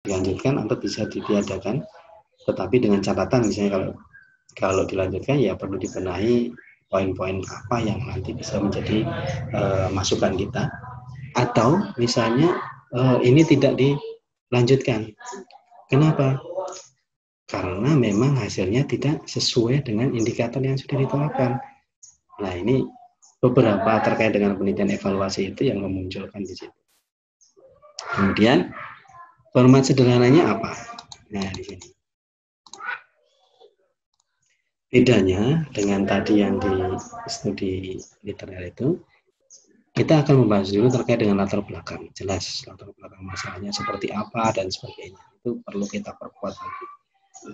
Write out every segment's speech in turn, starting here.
dilanjutkan atau bisa ditiadakan, tetapi dengan catatan misalnya kalau dilanjutkan ya perlu dibenahi poin-poin apa yang nanti bisa menjadi masukan kita, atau misalnya ini tidak dilanjutkan. Kenapa? Karena memang hasilnya tidak sesuai dengan indikator yang sudah ditetapkan. Nah, ini beberapa terkait dengan penelitian evaluasi itu yang memunculkan di situ. Kemudian format sederhananya apa? Nah, di sini. Bedanya dengan tadi yang di studi literer itu, kita akan membahas dulu terkait dengan latar belakang. Jelas latar belakang masalahnya seperti apa dan sebagainya. Itu perlu kita perkuat lagi.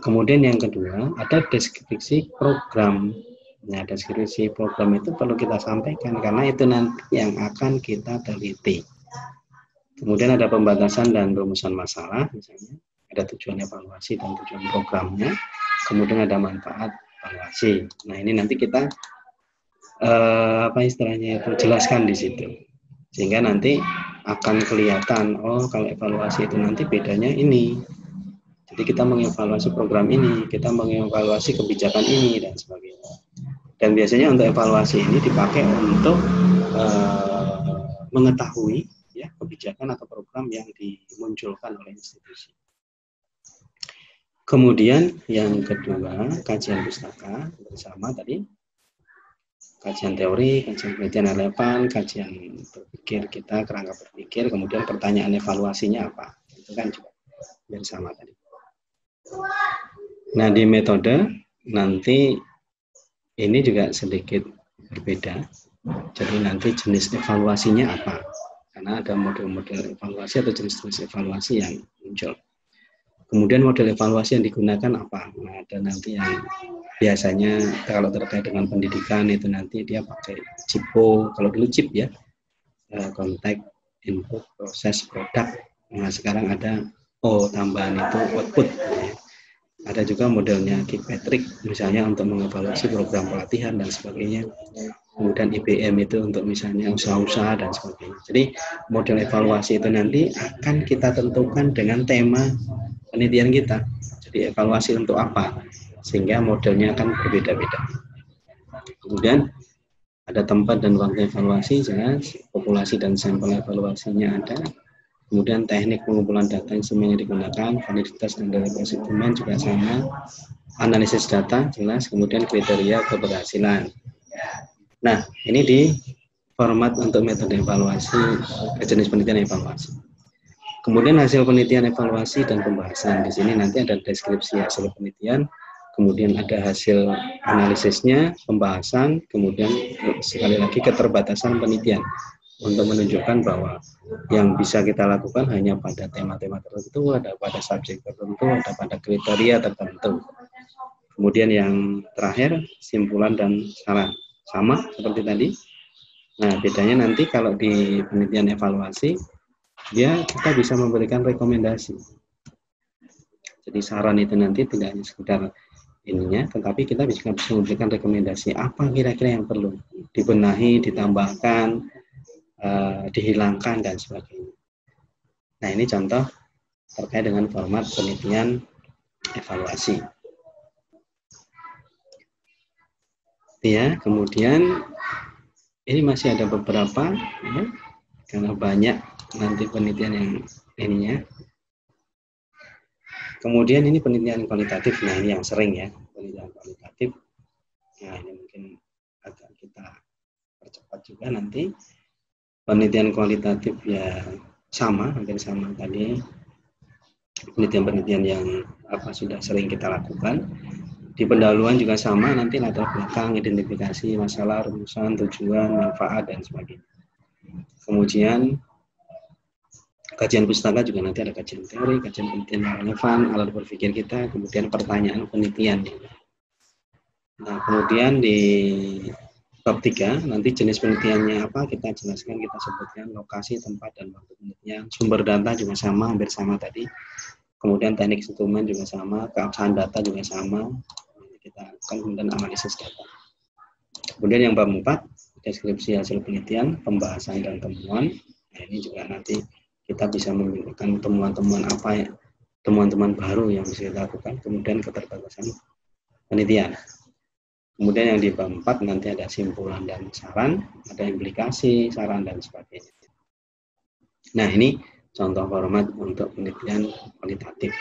Kemudian yang kedua, ada deskripsi program. Nah, deskripsi program itu perlu kita sampaikan karena itu nanti yang akan kita teliti. Kemudian ada pembatasan dan rumusan masalah, misalnya ada tujuan evaluasi dan tujuan programnya. Kemudian ada manfaat evaluasi. Nah, ini nanti kita apa istilahnya itu jelaskan di situ. Sehingga nanti akan kelihatan, oh kalau evaluasi itu nanti bedanya ini. Jadi kita mengevaluasi program ini, kita mengevaluasi kebijakan ini dan sebagainya. Dan biasanya untuk evaluasi ini dipakai untuk mengetahui ya kebijakan atau program yang dimunculkan oleh institusi. Kemudian yang kedua, kajian pustaka bersama tadi, kajian teori, kajian penelitian relevan, kajian berpikir kita, kerangka berpikir, kemudian pertanyaan evaluasinya apa, itu kan juga bersama tadi. Nah, di metode nanti ini juga sedikit berbeda. Jadi nanti jenis evaluasinya apa? Karena ada model-model evaluasi atau jenis-jenis evaluasi yang muncul. Kemudian model evaluasi yang digunakan apa? Nah, ada nanti yang biasanya kalau terkait dengan pendidikan itu nanti dia pakai CIPO. Kalau dulu CIP ya, Contact, Input, Proses, Produk. Nah, sekarang ada tambahan itu output. Ada juga modelnya Kirkpatrick, misalnya untuk mengevaluasi program pelatihan dan sebagainya. Kemudian IBM itu untuk misalnya usaha-usaha dan sebagainya. Jadi model evaluasi itu nanti akan kita tentukan dengan tema penelitian kita. Jadi evaluasi untuk apa? Sehingga modelnya akan berbeda-beda. Kemudian ada tempat dan waktu evaluasi, jelas. Populasi dan sampel evaluasinya ada. Kemudian teknik pengumpulan data instrumen yang digunakan, validitas dan repositomen juga sama, analisis data jelas, kemudian kriteria keberhasilan. Nah, ini di format untuk metode evaluasi, jenis penelitian evaluasi. Kemudian hasil penelitian evaluasi dan pembahasan. Di sini nanti ada deskripsi hasil penelitian, kemudian ada hasil analisisnya, pembahasan, kemudian sekali lagi keterbatasan penelitian. Untuk menunjukkan bahwa yang bisa kita lakukan hanya pada tema-tema tertentu, ada pada subjek tertentu, ada pada kriteria tertentu. Kemudian yang terakhir, simpulan dan saran. Sama seperti tadi. Nah, bedanya nanti kalau di penelitian evaluasi, kita bisa memberikan rekomendasi. Jadi saran itu nanti tidak hanya sekedar ininya, tetapi kita bisa memberikan rekomendasi apa kira-kira yang perlu dibenahi, ditambahkan, dihilangkan dan sebagainya. Nah, ini contoh terkait dengan format penelitian evaluasi. Ya, kemudian ini masih ada beberapa ya, karena banyak nanti penelitian yang ininya. Kemudian ini penelitian kualitatif. Nah, ini yang sering ya, penelitian kualitatif. Nah, ini mungkin agak kita percepat juga nanti. Penelitian kualitatif ya sama, hampir sama tadi. Penelitian-penelitian yang sudah sering kita lakukan. Di pendahuluan juga sama, nanti latar belakang, identifikasi masalah, rumusan, tujuan, manfaat dan sebagainya. Kemudian kajian pustaka juga nanti ada kajian teori, kajian penelitian yang relevan, alat berpikir kita, kemudian pertanyaan penelitian. Nah, kemudian di bab 3, nanti jenis penelitiannya apa, kita jelaskan, kita sebutkan lokasi, tempat, dan waktu penelitian. Sumber data juga sama, hampir sama tadi. Kemudian teknik instrumen juga sama, keabsahan data juga sama. Kita akan kemudian analisis data. Kemudian yang bab 4, deskripsi hasil penelitian, pembahasan dan temuan. Nah, ini juga nanti kita bisa memberikan temuan-temuan apa temuan-temuan baru yang bisa kita lakukan, kemudian keterbatasan penelitian. Kemudian yang di bab 4 nanti ada simpulan dan saran, ada implikasi, saran, dan sebagainya. Nah, ini contoh format untuk penelitian kualitatif.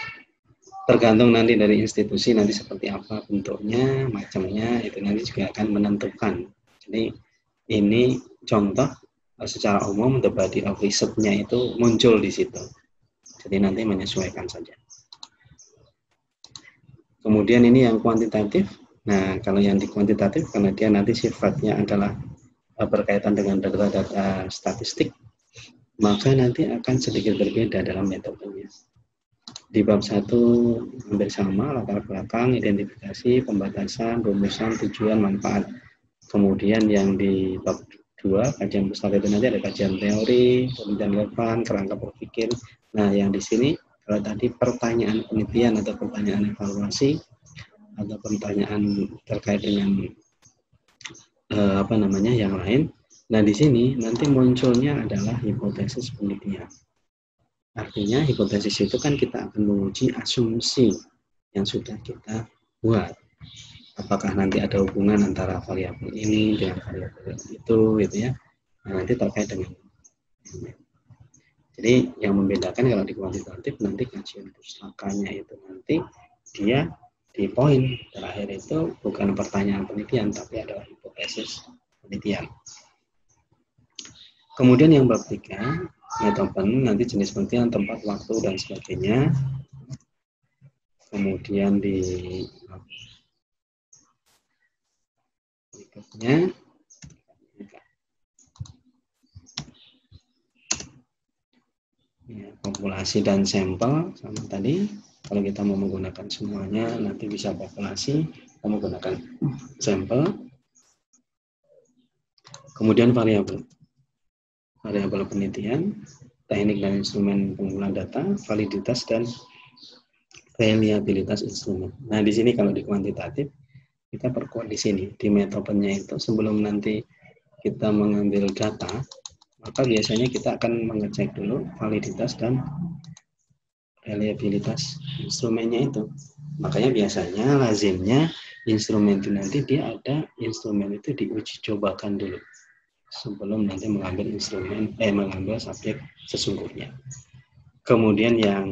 Tergantung nanti dari institusi nanti seperti apa bentuknya, macamnya, itu nanti juga akan menentukan. Jadi ini contoh secara umum the body of research-nya itu muncul di situ. Jadi nanti menyesuaikan saja. Kemudian ini yang kuantitatif. Nah, kalau yang di kuantitatif karena dia nanti sifatnya adalah berkaitan dengan data-data statistik, maka nanti akan sedikit berbeda dalam metodenya. Di bab 1 hampir sama, latar belakang, identifikasi, pembatasan, rumusan, tujuan, manfaat. Kemudian yang di bab 2, kajian besar itu nanti ada kajian teori, kemudian relevan, kerangka berpikir. Nah, yang di sini kalau tadi pertanyaan penelitian atau pertanyaan evaluasi atau pertanyaan terkait dengan yang lain. Nah, di sini nanti munculnya adalah hipotesis penelitian. Artinya hipotesis itu kan kita akan menguji asumsi yang sudah kita buat. Apakah nanti ada hubungan antara variabel ini dengan variabel itu, gitu ya. Nah, nanti terkait dengan ini. Jadi yang membedakan kalau di kuantitatif nanti kajian pustakanya itu nanti dia di poin terakhir itu bukan pertanyaan penelitian tapi adalah hipotesis penelitian. Kemudian yang bab 3 metopen, nanti jenis penelitian, tempat, waktu, dan sebagainya. Kemudian di berikutnya ya, populasi dan sampel sama tadi. Kalau kita mau menggunakan semuanya nanti bisa populasi, kita menggunakan sampel. Kemudian variabel penelitian, teknik dan instrumen pengumpulan data, validitas dan reliabilitas instrumen. Nah, di sini kalau di kuantitatif kita perkuat di sini di metopennya itu sebelum nanti kita mengambil data, maka biasanya kita akan mengecek dulu validitas dan reliabilitas instrumennya itu. Makanya biasanya lazimnya instrumen itu nanti dia ada instrumen itu diuji cobakan dulu sebelum nanti mengambil mengambil subjek sesungguhnya. Kemudian yang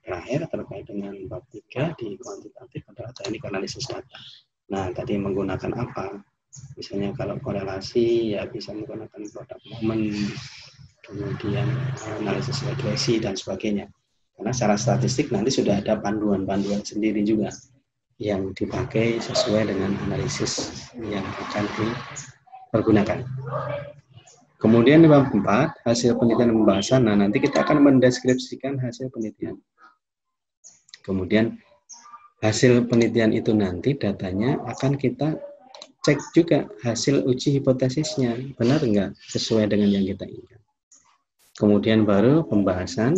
terakhir terkait dengan bab 3 di kuantitatif adalah teknik analisis data. Nah, tadi menggunakan apa? Misalnya kalau korelasi ya bisa menggunakan produk momen, kemudian analisis regresi dan sebagainya. Karena secara statistik nanti sudah ada panduan-panduan sendiri juga yang dipakai sesuai dengan analisis yang akan dipergunakan. Kemudian di bab 4, hasil penelitian pembahasan. Nah, nanti kita akan mendeskripsikan hasil penelitian. Kemudian hasil penelitian itu nanti datanya akan kita cek juga hasil uji hipotesisnya. Benar enggak sesuai dengan yang kita inginkan. Kemudian baru pembahasan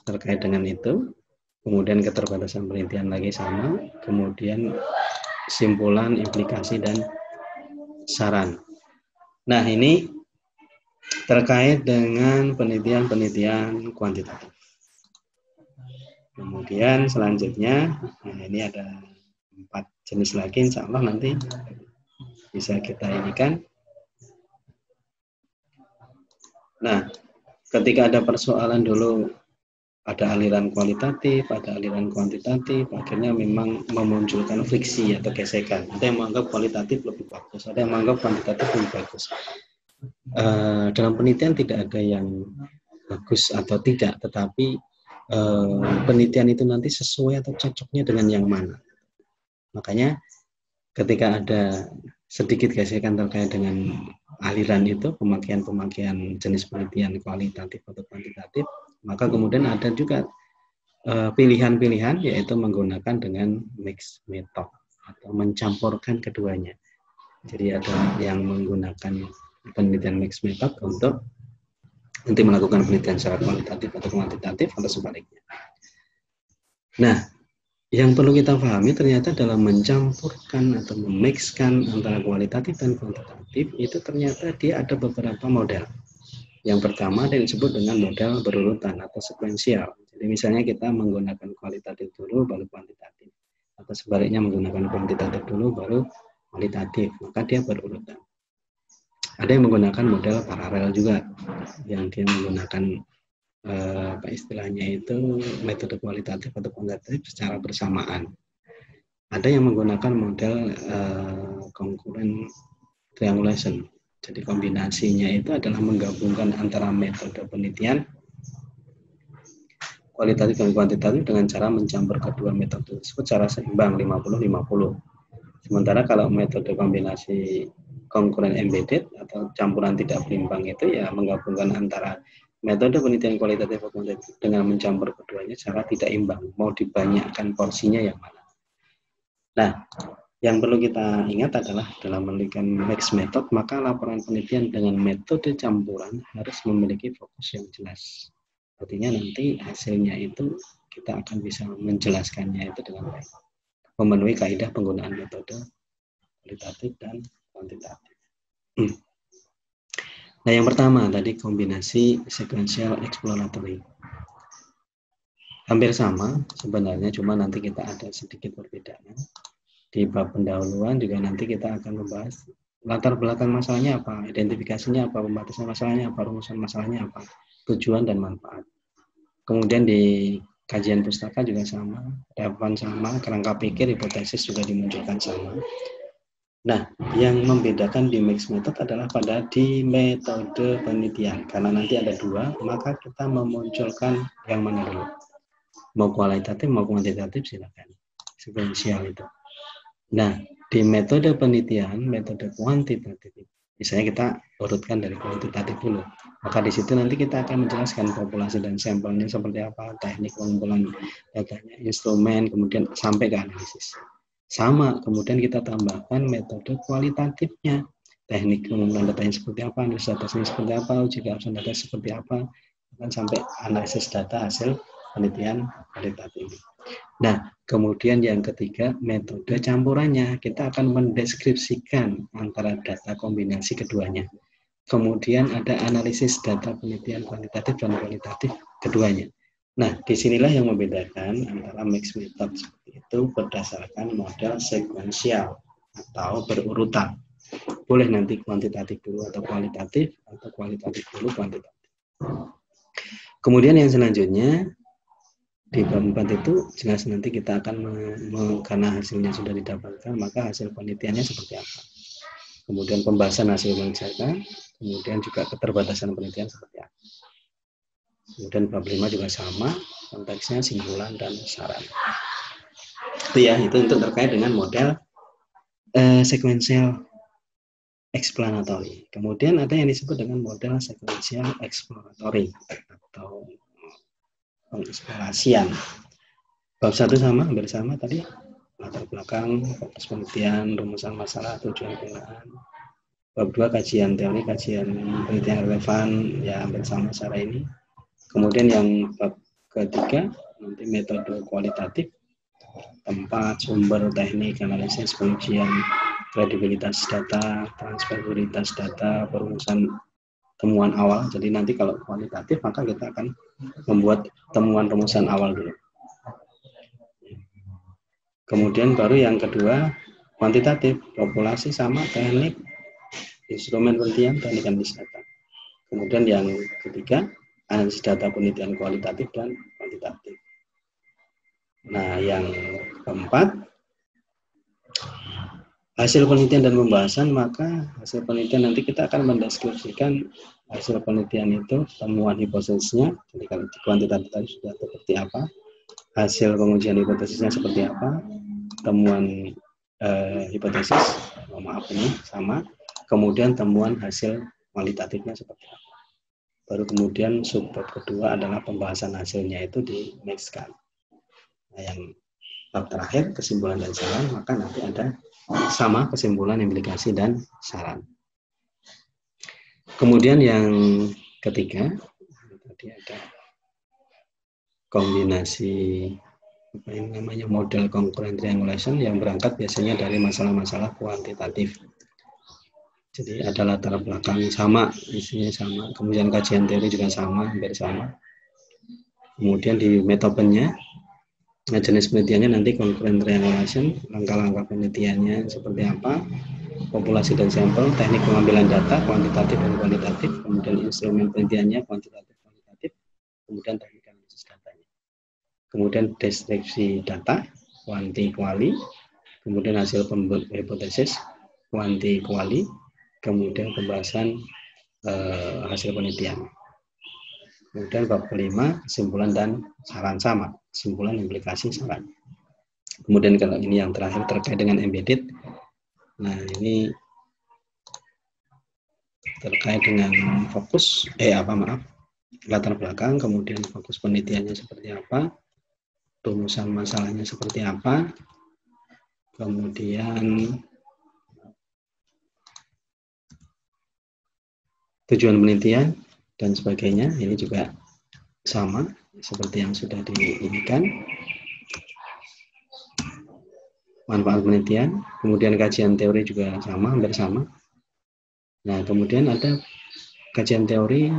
terkait dengan itu. Kemudian keterbatasan penelitian lagi sama. Kemudian simpulan, implikasi, dan saran. Nah, ini terkait dengan penelitian kuantitatif. Kemudian selanjutnya, nah ini ada 4 jenis lagi, insya Allah nanti bisa kita inikan. Nah, ketika ada persoalan dulu, ada aliran kualitatif, ada aliran kuantitatif, akhirnya memang memunculkan friksi atau gesekan. Ada yang menganggap kualitatif lebih bagus, ada yang menganggap kuantitatif lebih bagus. Dalam penelitian tidak ada yang bagus atau tidak, tetapi penelitian itu nanti sesuai atau cocoknya dengan yang mana. Makanya ketika ada sedikit gesekan terkait dengan aliran itu, pemakaian jenis penelitian kualitatif atau kuantitatif, maka kemudian ada juga pilihan-pilihan yaitu menggunakan dengan mixed method atau mencampurkan keduanya. Jadi ada yang menggunakan penelitian mixed method untuk nanti melakukan penelitian secara kualitatif atau kuantitatif atau sebaliknya. Nah, yang perlu kita pahami ternyata dalam mencampurkan atau memixkan antara kualitatif dan kuantitatif itu ternyata dia ada beberapa model. Yang pertama ada yang disebut dengan model berurutan atau sekuensial. Jadi misalnya kita menggunakan kualitatif dulu baru kuantitatif, atau sebaliknya menggunakan kuantitatif dulu baru kualitatif, maka dia berurutan. Ada yang menggunakan model paralel juga, yang dia menggunakan apa istilahnya itu metode kualitatif atau kuantitatif secara bersamaan. Ada yang menggunakan model concurrent triangulation. Jadi kombinasinya itu adalah menggabungkan antara metode penelitian kualitatif dan kuantitatif dengan cara mencampur kedua metode tersebut secara seimbang 50-50. Sementara kalau metode kombinasi concurrent embedded atau campuran tidak berimbang itu ya menggabungkan antara metode penelitian kualitatif dan kuantitatif dengan mencampur keduanya secara tidak imbang. Mau dibanyakkan porsinya yang mana? Nah, yang perlu kita ingat adalah dalam menelitikan mixed method, maka laporan penelitian dengan metode campuran harus memiliki fokus yang jelas. Artinya nanti hasilnya itu kita akan bisa menjelaskannya itu dengan baik. Memenuhi kaidah penggunaan metode kualitatif dan kuantitatif. Nah, yang pertama tadi kombinasi sequential exploratory. Hampir sama sebenarnya, cuma nanti kita ada sedikit perbedaan. Di bab pendahuluan juga nanti kita akan membahas latar belakang masalahnya apa, identifikasinya apa, pembatasan masalahnya apa, rumusan masalahnya apa, tujuan dan manfaat. Kemudian di kajian pustaka juga sama, relevan sama, kerangka pikir, hipotesis juga dimunculkan sama. Nah, yang membedakan di mixed method adalah pada di metode penelitian. Karena nanti ada dua, maka kita memunculkan yang mana dulu. Mau kualitatif, mau kuantitatif, silakan. Sequential itu. Nah, di metode penelitian, metode kuantitatif, misalnya kita urutkan dari kuantitatif dulu. Maka di situ nanti kita akan menjelaskan populasi dan sampelnya seperti apa, teknik pengumpulan datanya, instrumen, kemudian sampai ke analisis. Sama, kemudian kita tambahkan metode kualitatifnya, teknik pengumpulan datanya seperti apa, analisis datanya seperti apa, uji keabsahan data seperti apa, dan sampai analisis data hasil penelitian kualitatif. Nah, kemudian yang ketiga, metode campurannya. Kita akan mendeskripsikan antara data kombinasi keduanya. Kemudian ada analisis data penelitian kuantitatif dan kualitatif keduanya. Nah, disinilah yang membedakan antara mixed method seperti itu berdasarkan model sekuensial atau berurutan. Boleh nanti kuantitatif dulu atau kualitatif, atau kualitatif dulu kuantitatif. Kemudian yang selanjutnya, di bab 4 itu jelas nanti kita akan karena hasilnya sudah didapatkan, maka hasil penelitiannya seperti apa. Kemudian pembahasan hasil penelitian, kemudian juga keterbatasan penelitian seperti apa. Kemudian bab 5 juga sama, konteksnya simpulan dan saran. Itu ya, itu untuk terkait dengan model sequential explanatory. Kemudian ada yang disebut dengan model sequential exploratory atau pengeksplorasian. Bab 1 sama, hampir sama tadi, latar belakang, fokus penelitian, rumusan masalah, tujuan penggunaan. Bab 2 kajian teori, kajian penelitian relevan, ya hampir sama secara ini. Kemudian yang bab ketiga nanti metode kualitatif, tempat, sumber, teknik, analisis, pengujian, kredibilitas data, transferabilitas data, perumusan temuan awal. Jadi nanti kalau kualitatif maka kita akan membuat temuan rumusan awal dulu. Kemudian baru yang kedua kuantitatif, populasi sama teknik, instrumen penelitian, teknik analisis data. Kemudian yang ketiga analisis data penelitian kualitatif dan kuantitatif. Nah, yang keempat hasil penelitian dan pembahasan, maka hasil penelitian nanti kita akan mendeskripsikan hasil penelitian itu, temuan hipotesisnya, jadi kalau di kuantitatif tadi sudah seperti apa, hasil pengujian hipotesisnya seperti apa, temuan hipotesis, maaf ini sama, kemudian temuan hasil kualitatifnya seperti apa. Baru kemudian subbab kedua adalah pembahasan hasilnya itu di-mixkan. Nah, yang bab terakhir kesimpulan dan saran, maka nanti ada sama kesimpulan, implikasi dan saran. Kemudian yang ketiga tadi ada kombinasi apa yang namanya model concurrent triangulation yang berangkat biasanya dari masalah-masalah kuantitatif. Jadi ada latar belakang sama, isinya sama, kemudian kajian teori juga sama, hampir sama. Kemudian di metodenya Nah, jenis penelitiannya nanti concurrent triangulation, langkah-langkah penelitiannya seperti apa, populasi dan sampel, teknik pengambilan data, kuantitatif dan kualitatif, kemudian instrumen penelitiannya, kuantitatif, kualitatif, kemudian teknik analisis datanya. Kemudian deskripsi data, kuanti, kuali, kemudian hasil hipotesis, kuanti, kuali, kemudian pembahasan hasil penelitian. Kemudian bab kelima, kesimpulan dan saran sama, kesimpulan, implikasi, saran. Kemudian kalau ini yang terakhir terkait dengan embedded, nah ini terkait dengan fokus, latar belakang, kemudian fokus penelitiannya seperti apa, rumusan masalahnya seperti apa, kemudian tujuan penelitian dan sebagainya. Ini juga sama seperti yang sudah diinginkan. Manfaat penelitian, kemudian kajian teori juga sama, hampir sama. Nah, kemudian ada kajian teori,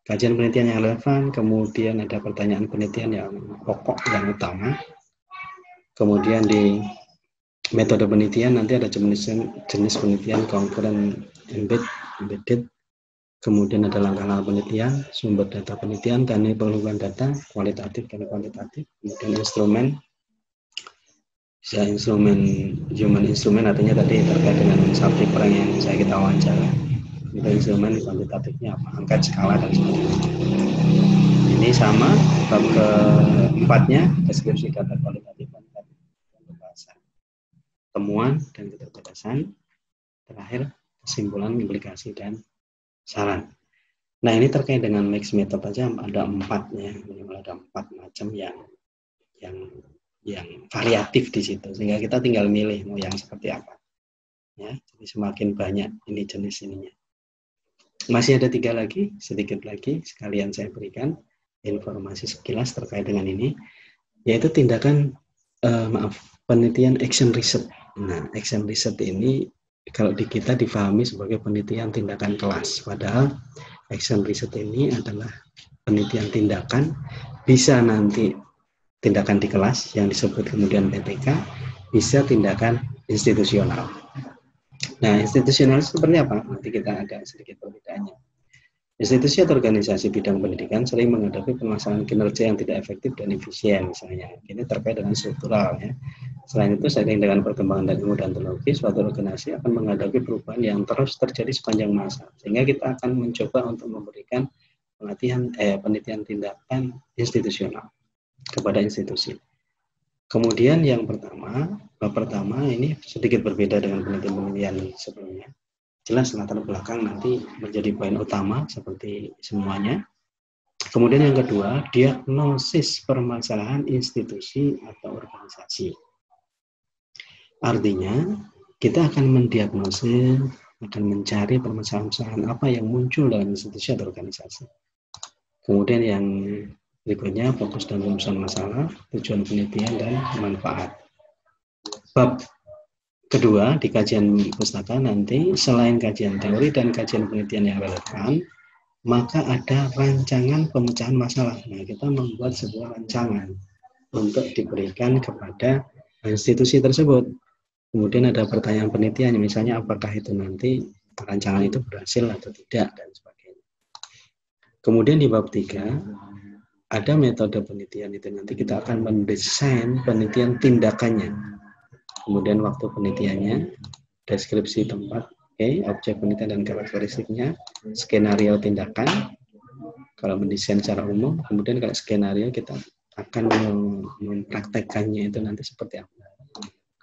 kajian penelitian yang relevan, kemudian ada pertanyaan penelitian yang pokok, yang utama. Kemudian di metode penelitian nanti ada jenis penelitian concurrent, embedded, kemudian ada langkah-langkah penelitian, sumber data penelitian, teknik pengumpulan data, kualitatif dan kuantitatif, kemudian instrumen, bisa instrumen, human instrumen artinya tadi terkait dengan subjek orang yang saya kita wawancara, kemudian instrumen kuantitatifnya apa, angka, skala, dan sebagainya. Ini sama, bab keempatnya, deskripsi data kualitatif dan pembahasan temuan dan keterbatasan, terakhir kesimpulan, implikasi, dan saran. Nah, ini terkait dengan mix method aja ada 4-nya, ada 4 macam yang variatif di situ, sehingga kita tinggal milih mau yang seperti apa. Ya, jadi semakin banyak ini jenis ininya. Masih ada 3 lagi, sedikit lagi sekalian saya berikan informasi sekilas terkait dengan ini, yaitu tindakan penelitian action research. Nah, action research ini kalau di kita difahami sebagai penelitian tindakan kelas, padahal action research ini adalah penelitian tindakan, bisa nanti tindakan di kelas yang disebut kemudian PTK, bisa tindakan institusional. Nah, institusional seperti apa? Nanti kita ada sedikit perbedaannya. Institusi atau organisasi bidang pendidikan sering menghadapi permasalahan kinerja yang tidak efektif dan efisien, misalnya. Ini terkait dengan struktural, ya. Selain itu, seiring dengan perkembangan ilmu dan teknologi, suatu organisasi akan menghadapi perubahan yang terus terjadi sepanjang masa. Sehingga kita akan mencoba untuk memberikan penelitian tindakan institusional kepada institusi. Kemudian yang pertama ini sedikit berbeda dengan penelitian sebelumnya. Jelas latar belakang nanti menjadi poin utama seperti semuanya. Kemudian yang kedua, diagnosis permasalahan institusi atau organisasi. Artinya, kita akan mendiagnosis, akan mencari permasalahan apa yang muncul dalam institusi atau organisasi. Kemudian yang berikutnya, fokus dan rumusan masalah, tujuan penelitian, dan manfaat. Bab kedua, di kajian pustaka nanti, selain kajian teori dan kajian penelitian yang relevan, maka ada rancangan pemecahan masalah. Nah, kita membuat sebuah rancangan untuk diberikan kepada institusi tersebut. Kemudian ada pertanyaan penelitian, misalnya apakah itu nanti rancangan itu berhasil atau tidak, dan sebagainya. Kemudian di bab 3, ada metode penelitian itu nanti kita akan mendesain penelitian tindakannya. Kemudian waktu penelitiannya, deskripsi tempat, objek penelitian dan karakteristiknya, skenario tindakan, kalau mendesain secara umum, kemudian kalau skenario kita akan mempraktekkannya itu nanti seperti apa.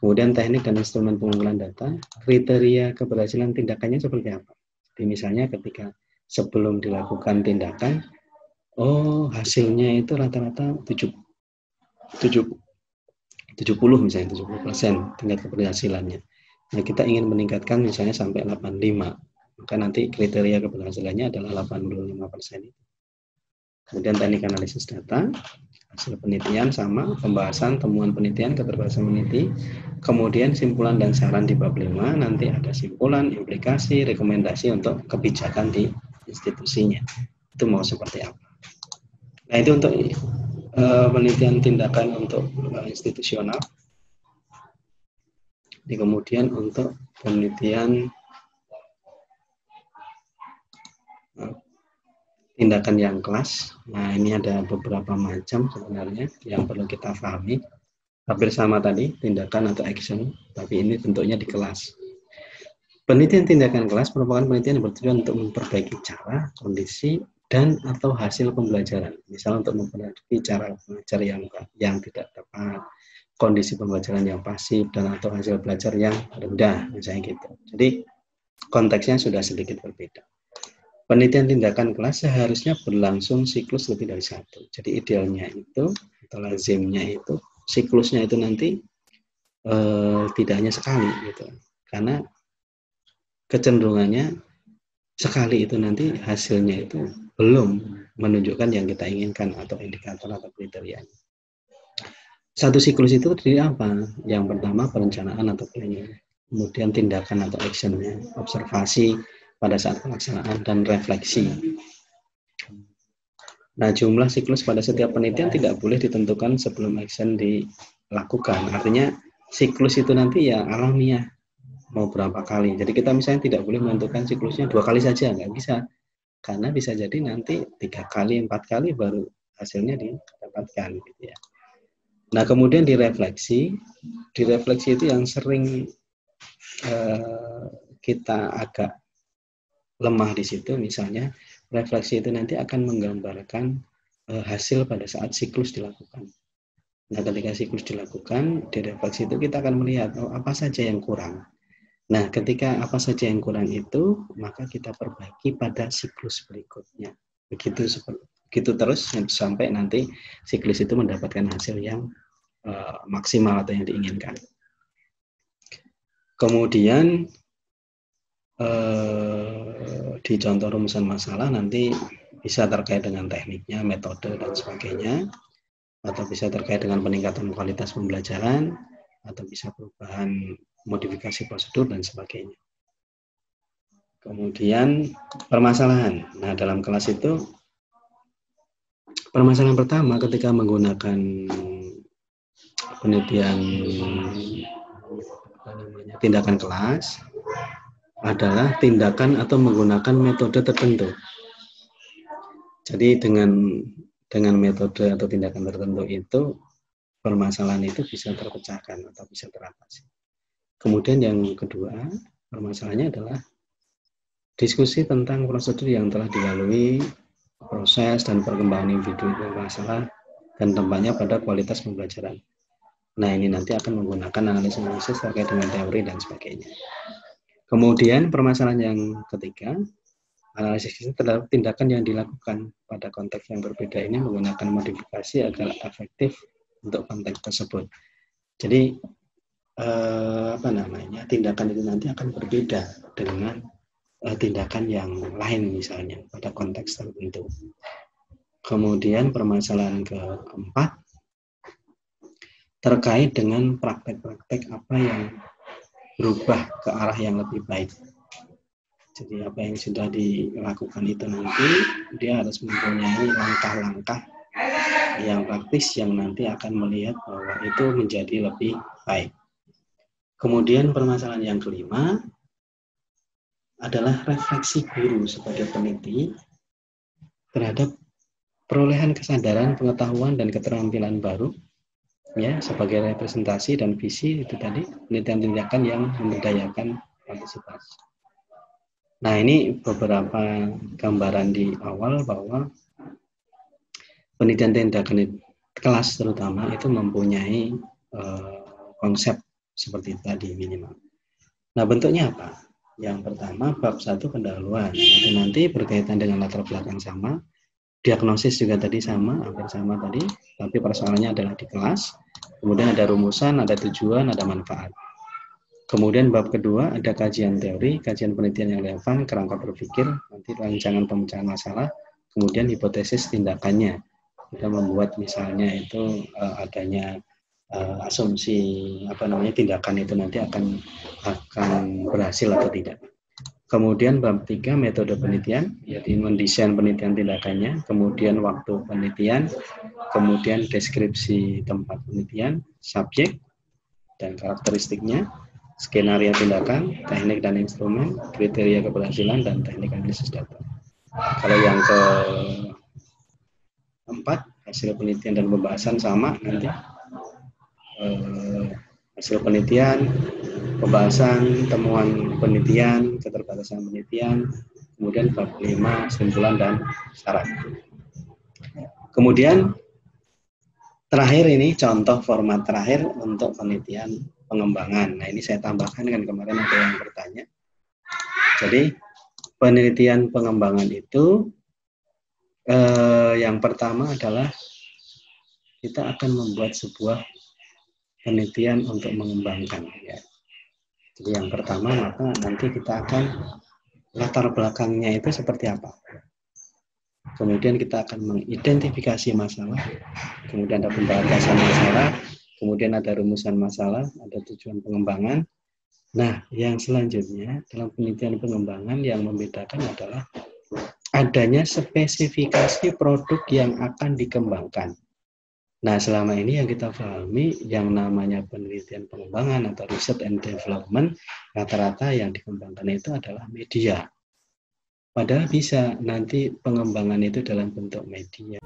Kemudian teknik dan instrumen pengumpulan data, kriteria keberhasilan tindakannya seperti apa. Jadi misalnya ketika sebelum dilakukan tindakan, hasilnya itu rata-rata 70 misalnya 70% tingkat keberhasilannya. Nah, kita ingin meningkatkan misalnya sampai 85, maka nanti kriteria keberhasilannya adalah 85%. Kemudian teknik analisis data, hasil penelitian sama, pembahasan temuan penelitian, keterbatasan peneliti, kemudian simpulan dan saran di bab 5, nanti ada simpulan, implikasi, rekomendasi untuk kebijakan di institusinya. Itu mau seperti apa. Nah, itu untuk penelitian tindakan untuk institusional. Di kemudian untuk penelitian tindakan yang kelas. Nah, ini ada beberapa macam sebenarnya yang perlu kita pahami. Hampir sama tadi, tindakan atau action, tapi ini bentuknya di kelas. Penelitian tindakan kelas merupakan penelitian yang bertujuan untuk memperbaiki cara, kondisi, dan atau hasil pembelajaran. Misalnya untuk memperbaiki cara belajar yang tidak tepat, kondisi pembelajaran yang pasif, dan atau hasil belajar yang rendah, misalnya gitu. Jadi konteksnya sudah sedikit berbeda. Penelitian tindakan kelas seharusnya berlangsung siklus lebih dari satu. Jadi idealnya itu, atau lazimnya itu, siklusnya itu nanti tidak hanya sekali gitu. Karena kecenderungannya sekali itu nanti hasilnya itu belum menunjukkan yang kita inginkan atau indikator atau kriterianya. Satu siklus itu terdiri apa? Yang pertama perencanaan atau planning, kemudian tindakan atau actionnya, observasi pada saat pelaksanaan, dan refleksi. Nah, jumlah siklus pada setiap penelitian tidak boleh ditentukan sebelum action dilakukan. Artinya siklus itu nanti ya alamiah, mau berapa kali. Jadi kita misalnya tidak boleh menentukan siklusnya 2 kali saja, nggak bisa. Karena bisa jadi nanti 3 kali, 4 kali baru hasilnya didapatkan gitu ya. Nah, kemudian direfleksi itu yang sering kita agak lemah di situ. Misalnya refleksi itu nanti akan menggambarkan hasil pada saat siklus dilakukan. Nah, ketika siklus dilakukan, di refleksi itu kita akan melihat apa saja yang kurang. Nah, ketika apa saja yang kurang itu, maka kita perbaiki pada siklus berikutnya. Begitu terus sampai nanti siklus itu mendapatkan hasil yang maksimal atau yang diinginkan. Kemudian di contoh rumusan masalah nanti bisa terkait dengan tekniknya, metode, dan sebagainya, atau bisa terkait dengan peningkatan kualitas pembelajaran, atau bisa perubahan modifikasi prosedur, dan sebagainya. Kemudian permasalahan. Nah, dalam kelas itu permasalahan pertama ketika menggunakan penelitian tindakan kelas adalah tindakan atau menggunakan metode tertentu. Jadi dengan metode atau tindakan tertentu itu permasalahan itu bisa terpecahkan atau bisa teratasi. Kemudian yang kedua, permasalahannya adalah diskusi tentang prosedur yang telah dilalui, proses dan perkembangan individu bermasalah, dan tempatnya pada kualitas pembelajaran. Nah, ini nanti akan menggunakan analisis terkait dengan teori dan sebagainya. Kemudian permasalahan yang ketiga, analisis itu terhadap tindakan yang dilakukan pada konteks yang berbeda ini menggunakan modifikasi agar efektif untuk konteks tersebut. Jadi tindakan itu nanti akan berbeda dengan tindakan yang lain misalnya pada konteks tertentu. Kemudian permasalahan keempat terkait dengan praktek-praktek apa yang berubah ke arah yang lebih baik. Jadi apa yang sudah dilakukan itu nanti dia harus mempunyai langkah-langkah yang praktis yang nanti akan melihat bahwa itu menjadi lebih baik. Kemudian permasalahan yang kelima adalah refleksi guru sebagai peneliti terhadap perolehan kesadaran, pengetahuan, dan keterampilan baru ya sebagai representasi dan visi itu tadi penelitian tindakan yang memberdayakan partisipasi. Nah, ini beberapa gambaran di awal bahwa penelitian tindakan kelas terutama itu mempunyai konsep seperti tadi minimal. Nah, bentuknya apa? Yang pertama bab 1 pendahuluan. Itu nanti berkaitan dengan latar belakang sama, diagnosis juga tadi sama, hampir sama tadi, tapi persoalannya adalah di kelas. Kemudian ada rumusan, ada tujuan, ada manfaat. Kemudian bab kedua ada kajian teori, kajian penelitian yang relevan, kerangka berpikir, nanti rancangan pemecahan masalah, kemudian hipotesis tindakannya. Kita membuat misalnya itu adanya asumsi tindakan itu nanti akan berhasil atau tidak. Kemudian bab 3 metode penelitian, yaitu mendesain penelitian tindakannya, kemudian waktu penelitian, kemudian deskripsi tempat penelitian, subjek dan karakteristiknya, skenario tindakan, teknik dan instrumen, kriteria keberhasilan, dan teknik analisis data. Kalau yang keempat, hasil penelitian dan pembahasan sama nanti. Hasil penelitian, pembahasan, temuan penelitian, keterbatasan penelitian, kemudian bab 5, kesimpulan dan syarat. Kemudian terakhir ini contoh format terakhir untuk penelitian pengembangan. Nah, ini saya tambahkan, kan kemarin ada yang bertanya. Jadi penelitian pengembangan itu yang pertama adalah kita akan membuat sebuah penelitian untuk mengembangkan, ya. Jadi yang pertama, maka nanti kita akan latar belakangnya itu seperti apa. Kemudian kita akan mengidentifikasi masalah, kemudian ada pembatasan masalah, kemudian ada rumusan masalah, ada tujuan pengembangan. Nah, yang selanjutnya dalam penelitian pengembangan yang membedakan adalah adanya spesifikasi produk yang akan dikembangkan. Nah, selama ini yang kita pahami yang namanya penelitian pengembangan atau research and development, rata-rata yang dikembangkan itu adalah media. Padahal bisa nanti pengembangan itu dalam bentuk media.